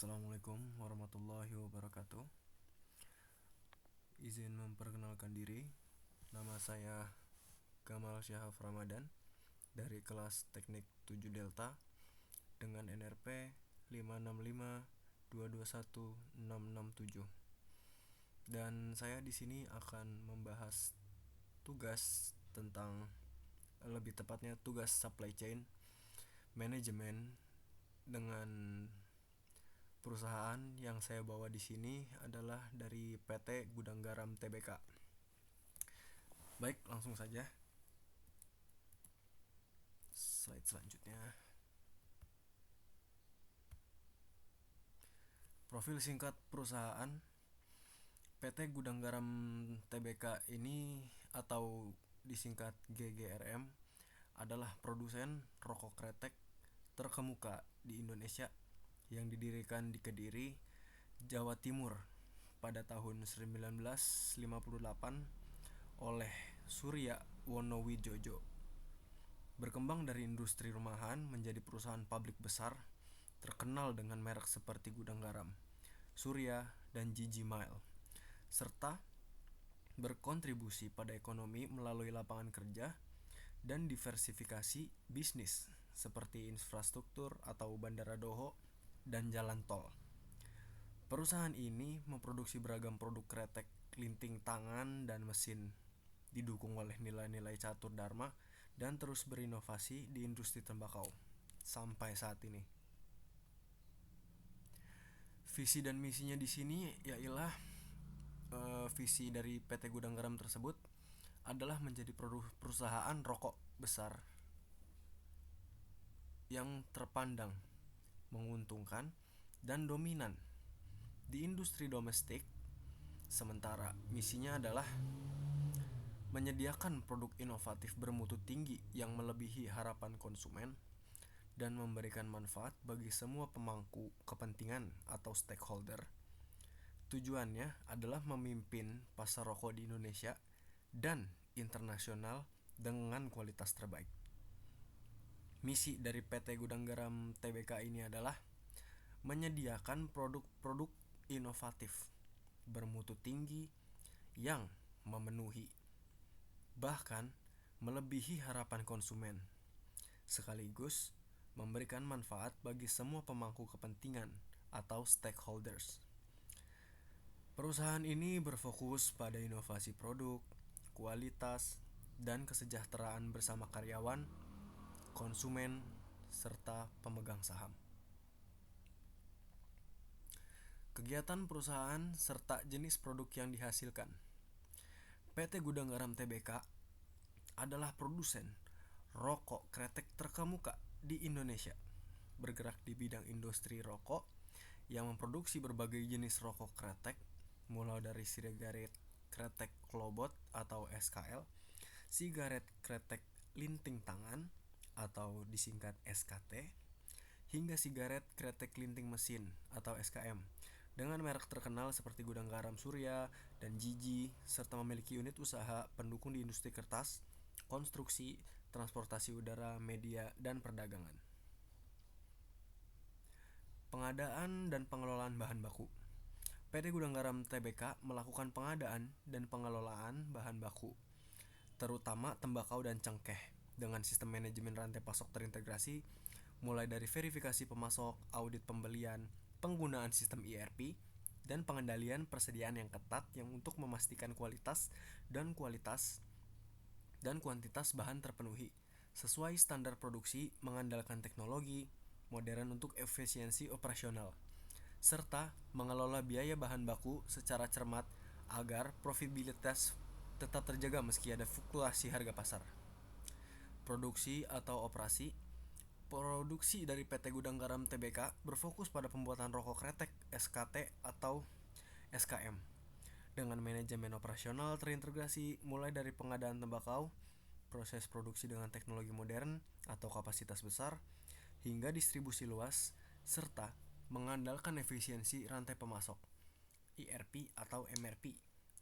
Assalamualaikum warahmatullahi wabarakatuh. Izin memperkenalkan diri. Nama saya Gamal Syahaf Ramadan dari kelas Teknik 7 Delta dengan NRP 565221667. Dan saya di sini akan membahas tugas tentang, lebih tepatnya tugas supply chain management dengan perusahaan yang saya bawa di sini adalah dari PT Gudang Garam Tbk. Baik, langsung saja. Slide selanjutnya. Profil singkat perusahaan PT Gudang Garam Tbk ini atau disingkat GGRM adalah produsen rokok kretek terkemuka di Indonesia yang didirikan di Kediri, Jawa Timur pada tahun 1958 oleh Surya Wonowijojo. Berkembang dari industri rumahan menjadi perusahaan pabrik besar terkenal dengan merek seperti Gudang Garam, Surya, dan Gigi Mile, serta berkontribusi pada ekonomi melalui lapangan kerja dan diversifikasi bisnis seperti infrastruktur atau bandara Doho dan jalan tol. Perusahaan ini memproduksi beragam produk kretek, linting tangan, dan mesin, didukung oleh nilai-nilai catur dharma dan terus berinovasi di industri tembakau sampai saat ini. Visi dan misinya di sini ialah visi dari PT Gudang Garam tersebut adalah menjadi perusahaan rokok besar yang terpandang, menguntungkan, dan dominan di industri domestik. Sementara misinya adalah menyediakan produk inovatif bermutu tinggi yang melebihi harapan konsumen dan memberikan manfaat bagi semua pemangku kepentingan atau stakeholder. Tujuannya adalah memimpin pasar rokok di Indonesia dan internasional dengan kualitas terbaik. Misi dari PT Gudang Garam Tbk ini adalah menyediakan produk-produk inovatif bermutu tinggi yang memenuhi bahkan melebihi harapan konsumen, sekaligus memberikan manfaat bagi semua pemangku kepentingan atau stakeholders. Perusahaan ini berfokus pada inovasi produk, kualitas, dan kesejahteraan bersama karyawan, konsumen, serta pemegang saham. Kegiatan perusahaan serta jenis produk yang dihasilkan. PT Gudang Garam Tbk adalah produsen rokok kretek terkemuka di Indonesia, bergerak di bidang industri rokok yang memproduksi berbagai jenis rokok kretek, mulai dari sigaret kretek klobot atau SKL, sigaret kretek linting tangan atau disingkat SKT, hingga sigaret kretek linting mesin atau SKM dengan merek terkenal seperti Gudang Garam Surya dan Gigi, serta memiliki unit usaha pendukung di industri kertas, konstruksi, transportasi udara, media, dan perdagangan. Pengadaan dan pengelolaan bahan baku. PT Gudang Garam Tbk melakukan pengadaan dan pengelolaan bahan baku, terutama tembakau dan cengkeh, dengan sistem manajemen rantai pasok terintegrasi, mulai dari verifikasi pemasok, audit pembelian, penggunaan sistem ERP, dan pengendalian persediaan yang ketat yang untuk memastikan kualitas dan kuantitas bahan terpenuhi sesuai standar produksi, mengandalkan teknologi modern untuk efisiensi operasional, serta mengelola biaya bahan baku secara cermat agar profitabilitas tetap terjaga meski ada fluktuasi harga pasar. Produksi atau operasi. Produksi dari PT Gudang Garam Tbk berfokus pada pembuatan rokok kretek SKT atau SKM dengan manajemen operasional terintegrasi, mulai dari pengadaan tembakau, proses produksi dengan teknologi modern atau kapasitas besar, hingga distribusi luas, serta mengandalkan efisiensi rantai pemasok ERP atau MRP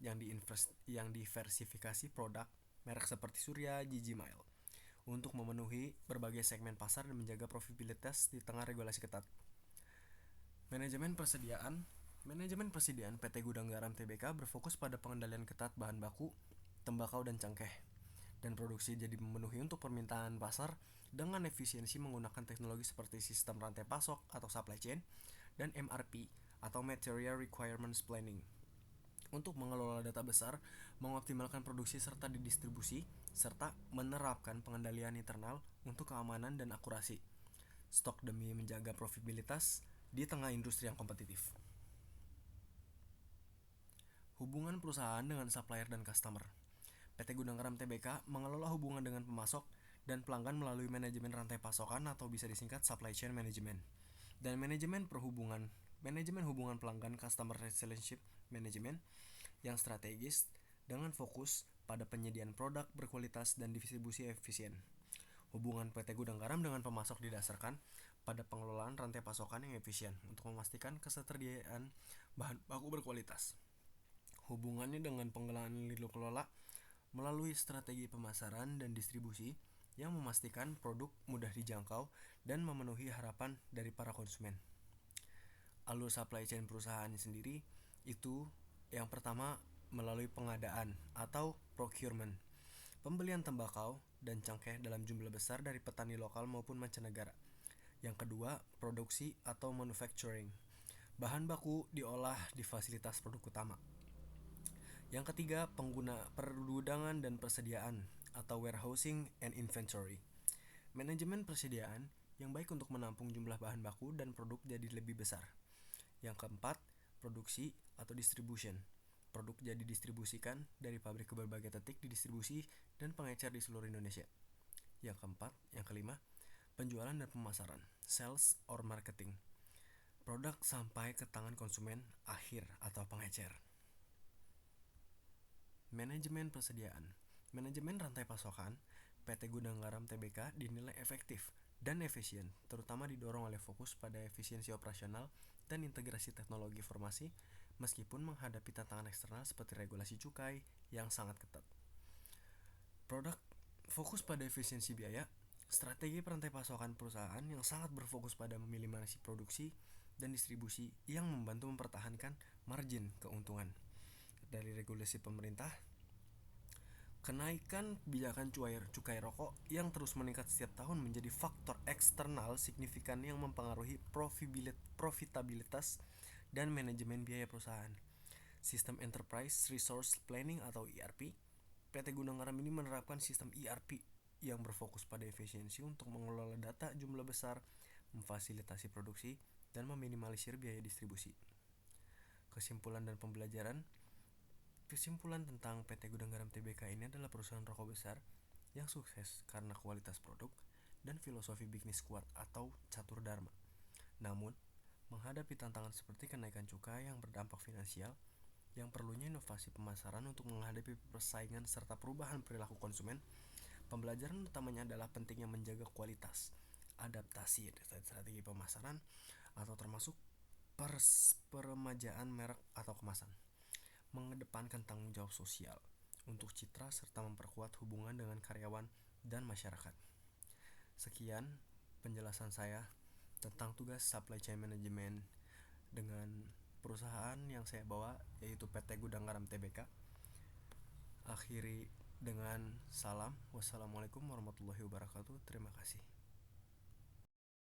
yang diversifikasi produk merek seperti Surya, Gigi Mile untuk memenuhi berbagai segmen pasar dan menjaga profitabilitas di tengah regulasi ketat. Manajemen persediaan Manajemen persediaan PT Gudang Garam Tbk berfokus pada pengendalian ketat bahan baku, tembakau dan cengkeh, dan produksi jadi memenuhi untuk permintaan pasar dengan efisiensi menggunakan teknologi seperti sistem rantai pasok atau supply chain dan MRP atau Material Requirements Planning. Untuk mengelola data besar, mengoptimalkan produksi serta didistribusi, serta menerapkan pengendalian internal untuk keamanan dan akurasi stok demi menjaga profitabilitas di tengah industri yang kompetitif. Hubungan perusahaan dengan supplier dan customer. PT Gudang Garam Tbk mengelola hubungan dengan pemasok dan pelanggan melalui manajemen rantai pasokan atau bisa disingkat supply chain management dan manajemen hubungan pelanggan customer relationship management yang strategis dengan fokus pada penyediaan produk berkualitas dan distribusi efisien. Hubungan PT Gudang Garam dengan pemasok didasarkan pada pengelolaan rantai pasokan yang efisien untuk memastikan ketersediaan bahan baku berkualitas. Hubungannya dengan pengelolaan nilai kelola melalui strategi pemasaran dan distribusi yang memastikan produk mudah dijangkau dan memenuhi harapan dari para konsumen. Alur supply chain perusahaan sendiri itu yang pertama melalui pengadaan atau procurement, pembelian tembakau dan cengkeh dalam jumlah besar dari petani lokal maupun mancanegara. Yang kedua, produksi atau manufacturing. Bahan baku diolah di fasilitas produk utama. Yang ketiga, pergudangan dan persediaan atau warehousing and inventory. Manajemen persediaan yang baik untuk menampung jumlah bahan baku dan produk jadi lebih besar. Yang keempat, produksi atau distribution. Produk jadi distribusikan dari pabrik ke berbagai titik didistribusi dan pengecer di seluruh Indonesia. Yang kelima, penjualan dan pemasaran, sales or marketing. Produk sampai ke tangan konsumen akhir atau pengecer. Manajemen persediaan. Manajemen rantai pasokan PT Gudang Garam Tbk dinilai efektif dan efisien, terutama didorong oleh fokus pada efisiensi operasional dan integrasi teknologi informasi meskipun menghadapi tantangan eksternal seperti regulasi cukai yang sangat ketat. Fokus pada efisiensi biaya, strategi perantai pasokan perusahaan yang sangat berfokus pada meminimalisasi produksi dan distribusi yang membantu mempertahankan margin keuntungan. Dari regulasi pemerintah, kenaikan kebijakan cukai rokok yang terus meningkat setiap tahun menjadi faktor eksternal signifikan yang mempengaruhi profitabilitas dan manajemen biaya perusahaan. Sistem Enterprise Resource Planning atau ERP, PT Gudang Garam ini menerapkan sistem ERP yang berfokus pada efisiensi untuk mengelola data jumlah besar, memfasilitasi produksi, dan meminimalisir biaya distribusi. Kesimpulan dan pembelajaran. Kesimpulan tentang PT Gudang Garam Tbk ini adalah perusahaan rokok besar yang sukses karena kualitas produk dan filosofi bisnis kuat atau catur dharma. Namun, menghadapi tantangan seperti kenaikan cukai yang berdampak finansial, yang perlunya inovasi pemasaran untuk menghadapi persaingan serta perubahan perilaku konsumen, pembelajaran utamanya adalah pentingnya menjaga kualitas, adaptasi strategi pemasaran, atau termasuk peremajaan merek atau kemasan, mengedepankan tanggung jawab sosial untuk citra serta memperkuat hubungan dengan karyawan dan masyarakat. Sekian penjelasan saya tentang tugas supply chain management dengan perusahaan yang saya bawa, yaitu PT Gudang Garam Tbk. Akhiri dengan salam. Wassalamualaikum warahmatullahi wabarakatuh. Terima kasih.